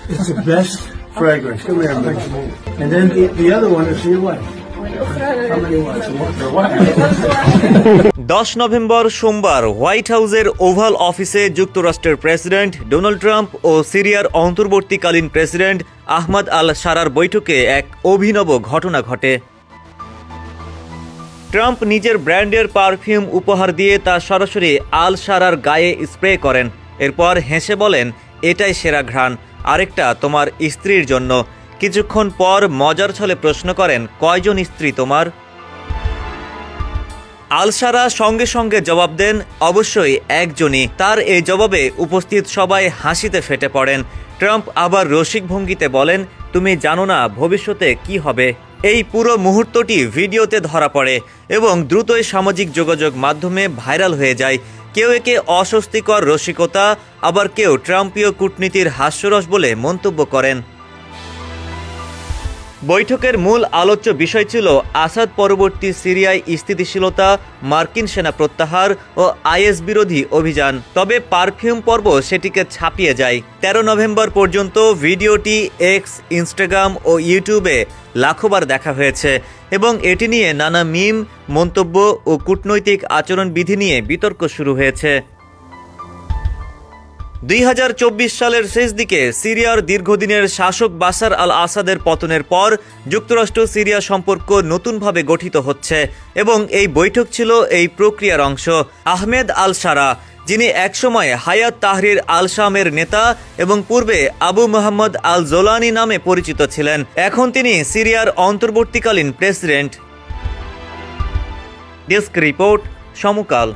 It's the best fragrance. Come here, man. And then the other one is for your wife. How many wives? Your wife. 10 November সোমবার white হাউসের oval অফিসে যুক্তরাষ্ট্রের president Donald Trump ও সিরিয়ার অন্তর্বর্তীকালীন president Ahmad আল শারার বৈঠকে এক অভিনব ঘটনা ঘটে। ট্রাম্প নিজের ব্র্যান্ডের পারফিউম উপহার দিয়ে তা সরাসরি আল শারার গায়ে স্প্রে করেন। এরপর হেসে বলেন, এটাই সেরা ঘ্রাণ, আরেকটা তোমার স্ত্রীর জন্য। কিছুক্ষণ পর মজার ছলে প্রশ্ন করেন, কয়জন স্ত্রী তোমার? আল শারা সঙ্গে সঙ্গে জবাব দেন, অবশ্যই একজনই। তার এই জবাবে উপস্থিত সবাই হাসিতে ফেটে পড়েন। ট্রাম্প আবার রসিক ভঙ্গিতে বলেন, তুমি জানো না ভবিষ্যতে কি হবে। এই পুরো মুহূর্তটি ভিডিওতে ধরা পড়ে এবং দ্রুতই সামাজিক যোগাযোগ মাধ্যমে ভাইরাল হয়ে যায়। কেউ একে অস্বস্তিকর রসিকতা, আবার কেউ ট্রাম্পীয় কূটনীতির হাস্যরস বলে মন্তব্য করেন। বৈঠকের মূল আলোচ্য বিষয় ছিল আসাদ পরবর্তী সিরিয়ায় স্থিতিশীলতা, মার্কিন সেনা প্রত্যাহার ও আইএস বিরোধী অভিযান। তবে পারফিউম পর্ব সেটিকে ছাপিয়ে যায়। 13 নভেম্বর পর্যন্ত ভিডিওটি এক্স, ইনস্টাগ্রাম ও ইউটিউবে লাখোবার দেখা হয়েছে এবং এটি নিয়ে নানা মিম, মন্তব্য ও কূটনৈতিক আচরণবিধি নিয়ে বিতর্ক শুরু হয়েছে। 2024 সালের শেষ দিকে সিরিয়ার দীর্ঘদিনের শাসক বাশার আল আসাদের পতনের পর যুক্তরাষ্ট্র সিরিয়া সম্পর্ক নতুনভাবে গঠিত হচ্ছে এবং এই বৈঠক ছিল এই প্রক্রিয়ার অংশ। আহমেদ আল শারা, যিনি একসময় হায়াত তাহরির আল শামের নেতা এবং পূর্বে আবু মোহাম্মদ আল জোলানি নামে পরিচিত ছিলেন, এখন তিনি সিরিয়ার অন্তর্বর্তীকালীন প্রেসিডেন্ট। ডেস্ক রিপোর্ট, সমকাল।